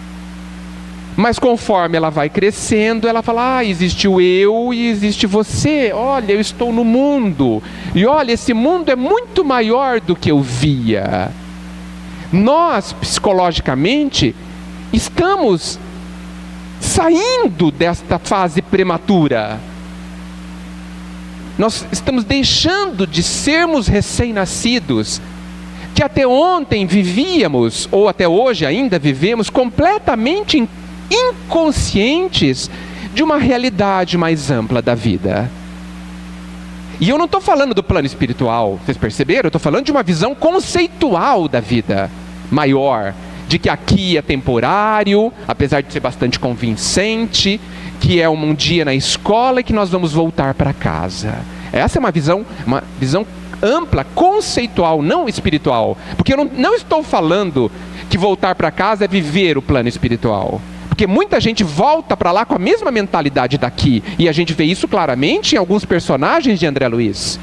Mas conforme ela vai crescendo, ela fala: existe o eu e existe você. Olha, eu estou no mundo. E olha, esse mundo é muito maior do que eu via. Nós, psicologicamente, estamos saindo desta fase prematura. Nós estamos deixando de sermos recém-nascidos, que até ontem vivíamos, ou até hoje ainda vivemos, completamente inconscientes de uma realidade mais ampla da vida. E eu não estou falando do plano espiritual, vocês perceberam? Eu estou falando de uma visão conceitual da vida maior, de que aqui é temporário, apesar de ser bastante convincente, que é um dia na escola e que nós vamos voltar para casa. Essa é uma visão ampla, conceitual, não espiritual. Porque eu não estou falando que voltar para casa é viver o plano espiritual. Porque muita gente volta para lá com a mesma mentalidade daqui. E a gente vê isso claramente em alguns personagens de André Luiz.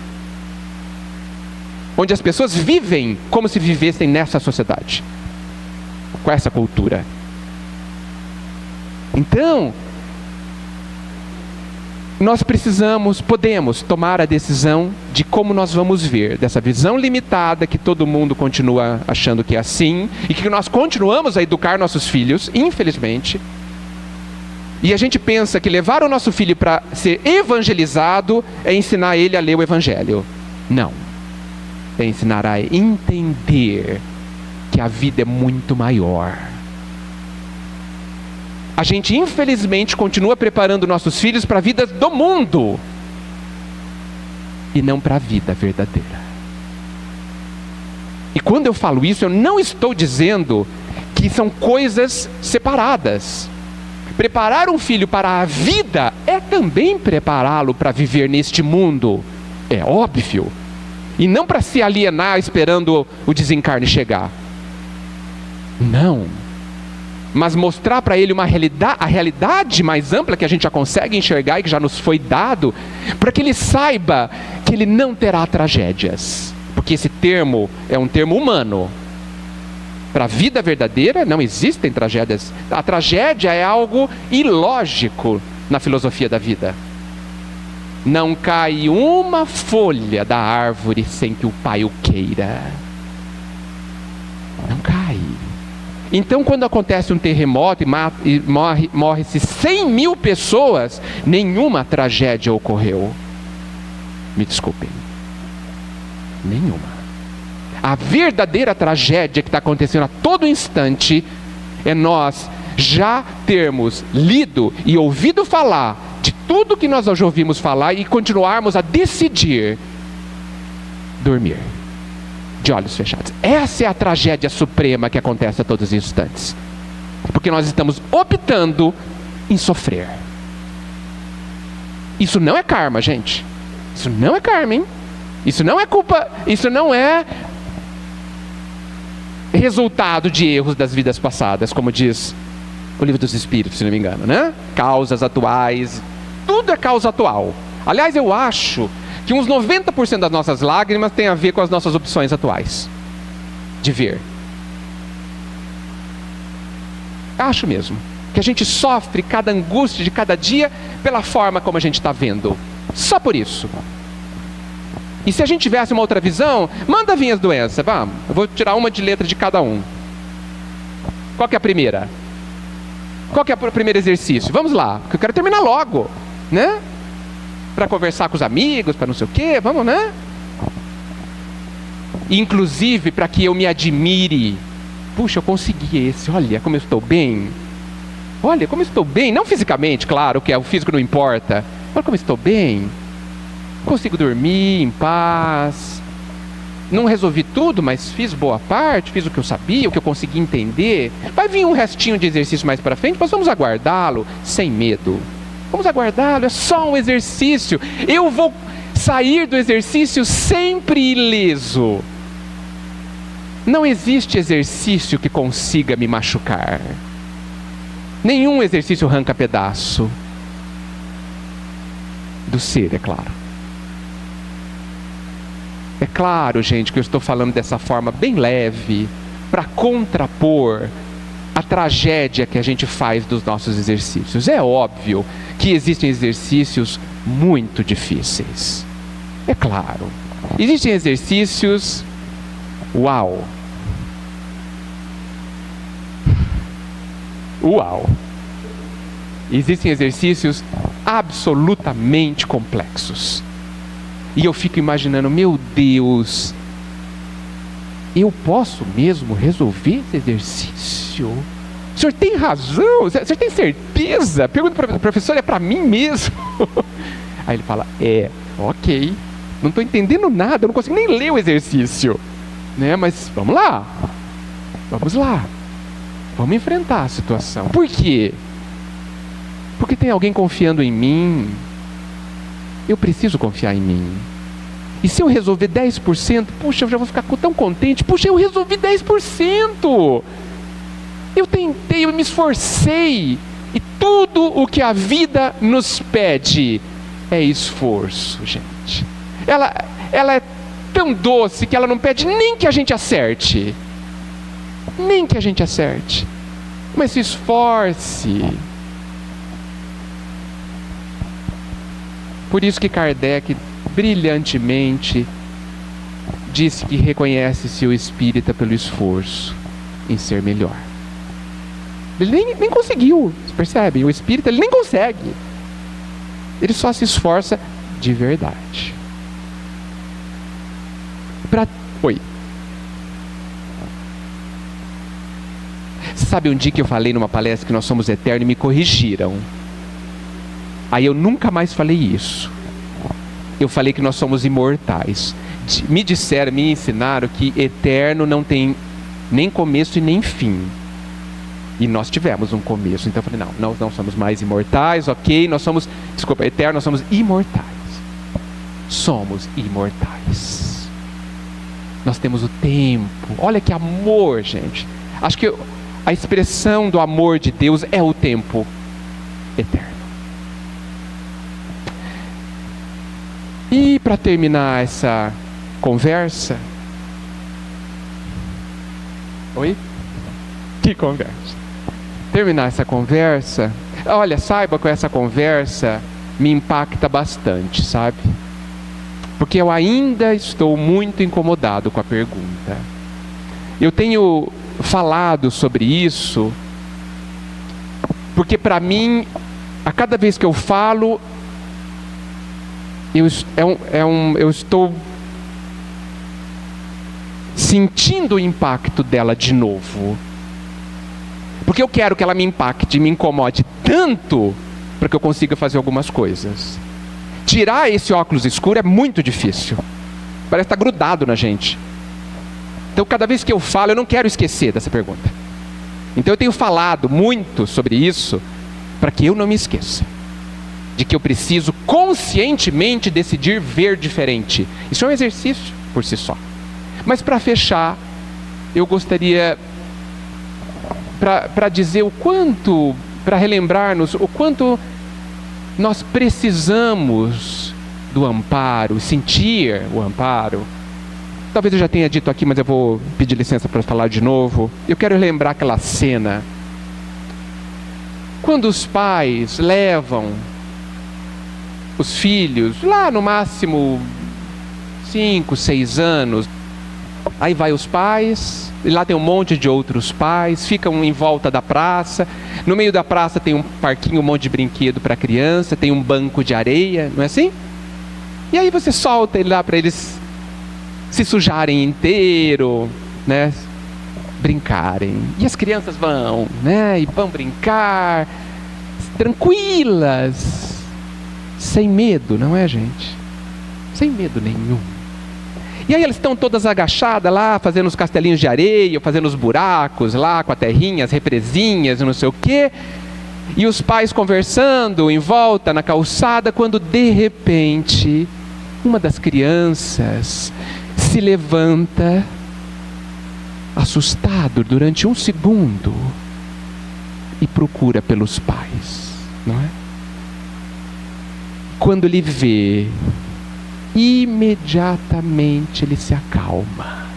Onde as pessoas vivem como se vivessem nessa sociedade, com essa cultura. Então, nós podemos tomar a decisão de como nós vamos ver, dessa visão limitada que todo mundo continua achando que é assim, e que nós continuamos a educar nossos filhos, infelizmente. E a gente pensa que levar o nosso filho para ser evangelizado é ensinar ele a ler o evangelho. Não. É ensinar a entender que a vida é muito maior. A gente infelizmente continua preparando nossos filhos para a vida do mundo e não para a vida verdadeira. E quando eu falo isso, eu não estou dizendo que são coisas separadas. Preparar um filho para a vida é também prepará-lo para viver neste mundo, é óbvio, e não para se alienar esperando o desencarne chegar. Não. Mas mostrar para ele a realidade mais ampla que a gente já consegue enxergar e que já nos foi dado, para que ele saiba que ele não terá tragédias. Porque esse termo é um termo humano. Para a vida verdadeira não existem tragédias. A tragédia é algo ilógico na filosofia da vida. Não cai uma folha da árvore sem que o pai o queira. Não cai. Então, quando acontece um terremoto e morre-se 100 mil pessoas, nenhuma tragédia ocorreu. Me desculpem. Nenhuma. A verdadeira tragédia que está acontecendo a todo instante é nós já termos lido e ouvido falar de tudo que nós já ouvimos falar e continuarmos a decidir dormir de olhos fechados. Essa é a tragédia suprema que acontece a todos os instantes. Porque nós estamos optando em sofrer. Isso não é karma, gente. Isso não é karma, hein? Isso não é culpa, isso não é resultado de erros das vidas passadas, como diz o Livro dos Espíritos, se não me engano, né? Causas atuais, tudo é causa atual. Aliás, eu acho que uns 90% das nossas lágrimas tem a ver com as nossas opções atuais de ver. Acho mesmo que a gente sofre cada angústia de cada dia pela forma como a gente está vendo. Só por isso. E se a gente tivesse uma outra visão, manda vir as doenças, vamos. Eu vou tirar uma de letra de cada um. Qual que é a primeira? Qual que é o primeiro exercício? Vamos lá, porque eu quero terminar logo, né? Para conversar com os amigos, para não sei o quê, vamos, né? Inclusive para que eu me admire puxa, eu consegui esse, olha como eu estou bem. Olha como eu estou bem, não fisicamente, claro, que o físico não importa. Olha como eu estou bem. Consigo dormir em paz. Não resolvi tudo, mas fiz boa parte, fiz o que eu sabia, o que eu consegui entender. Vai vir um restinho de exercício mais para frente, mas vamos aguardá-lo sem medo. Vamos aguardá-lo, é só um exercício. Eu vou sair do exercício sempre ileso. Não existe exercício que consiga me machucar. Nenhum exercício arranca pedaço do ser, é claro. É claro, gente, que eu estou falando dessa forma bem leve, para contrapor a tragédia que a gente faz dos nossos exercícios. É óbvio que existem exercícios muito difíceis. É claro. Existem exercícios... Uau! Uau! Existem exercícios absolutamente complexos. E eu fico imaginando, meu Deus, eu posso mesmo resolver esse exercício? O senhor tem razão? O senhor tem certeza? Pergunta para o professor, é para mim mesmo? Aí ele fala, ok. Não estou entendendo nada, eu não consigo nem ler o exercício. Né? Mas vamos lá. Vamos lá. Vamos enfrentar a situação. Por quê? Porque tem alguém confiando em mim. Eu preciso confiar em mim. E se eu resolver 10%, puxa, eu já vou ficar tão contente. Puxa, eu resolvi 10%. Eu tentei, eu me esforcei. E tudo o que a vida nos pede é esforço, gente. Ela é tão doce que ela não pede nem que a gente acerte. Nem que a gente acerte. Mas se esforce. Por isso que Kardec brilhantemente disse que reconhece-se o espírita pelo esforço em ser melhor. Ele nem conseguiu, vocês percebem? O espírita ele nem consegue. Ele só se esforça de verdade. Oi. Sabe um dia que eu falei numa palestra que nós somos eternos e me corrigiram? Aí eu nunca mais falei isso. Eu falei que nós somos imortais. Me disseram, me ensinaram que eterno não tem nem começo e nem fim. E nós tivemos um começo. Então eu falei, não, nós não somos mais imortais, ok? Nós somos, eterno, nós somos imortais. Somos imortais. Nós temos o tempo. Olha que amor, gente. Acho que a expressão do amor de Deus é o tempo eterno. E para terminar essa conversa... Oi? Que conversa? Terminar essa conversa... Olha, saiba que essa conversa me impacta bastante, sabe? Porque eu ainda estou muito incomodado com a pergunta. Eu tenho falado sobre isso, porque para mim, a cada vez que eu falo, eu estou sentindo o impacto dela de novo. Porque eu quero que ela me impacte, me incomode tanto, para que eu consiga fazer algumas coisas. Tirar esse óculos escuro é muito difícil. Parece estar grudado na gente. Então, cada vez que eu falo, eu não quero esquecer dessa pergunta. Então, eu tenho falado muito sobre isso, para que eu não me esqueça de que eu preciso conscientemente decidir ver diferente. Isso é um exercício por si só. Mas para fechar, eu gostaria para dizer o quanto, para relembrar-nos o quanto nós precisamos do amparo, sentir o amparo. Talvez eu já tenha dito aqui, mas eu vou pedir licença para falar de novo. Eu quero lembrar aquela cena quando os pais levam os filhos, lá no máximo 5, 6 anos, aí vai os pais, e lá tem um monte de outros pais, ficam em volta da praça, no meio da praça tem um parquinho, um monte de brinquedo para criança, tem um banco de areia, não é assim? E aí você solta ele lá para eles se sujarem inteiro, né? brincarem. E as crianças vão, né? E vão brincar, tranquilas, sem medo, não é, gente? Sem medo nenhum. E aí elas estão todas agachadas lá, fazendo os castelinhos de areia, fazendo os buracos lá, com a terrinha, as represinhas, não sei o quê. E os pais conversando em volta na calçada, quando de repente, uma das crianças se levanta, assustado durante um segundo, e procura pelos pais, não é? Quando ele vê, imediatamente ele se acalma.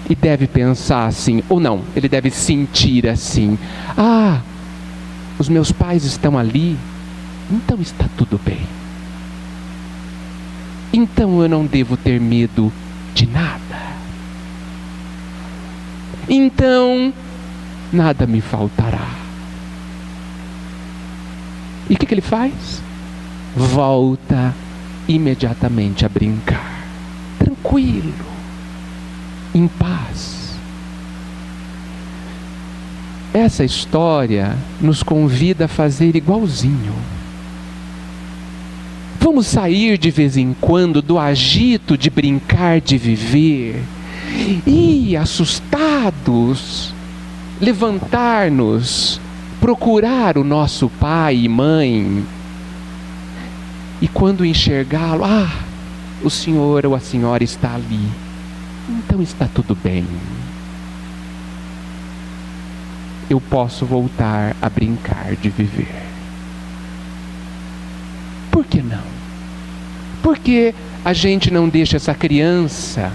E deve pensar assim, ou não, ele deve sentir assim: ah, os meus pais estão ali, então está tudo bem. Então eu não devo ter medo de nada. Então, nada me faltará. E o que ele faz? Volta imediatamente a brincar, tranquilo, em paz. Essa história nos convida a fazer igualzinho. Vamos sair de vez em quando do agito de brincar, de viver, e assustados, levantar-nos, procurar o nosso pai e mãe, e quando enxergá-lo, o senhor ou a senhora está ali, então está tudo bem. Eu posso voltar a brincar de viver. Por que não? Por que a gente não deixa essa criança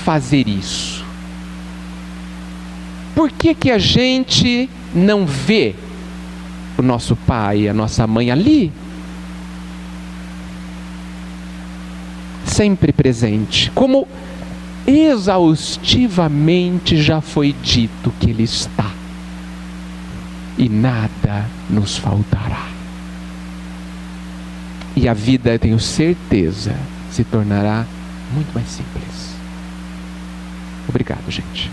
fazer isso? Por que a gente não vê o nosso pai, a nossa mãe ali, sempre presente, como exaustivamente já foi dito que ele está, e nada nos faltará. E a vida, eu tenho certeza, se tornará muito mais simples. Obrigado, gente.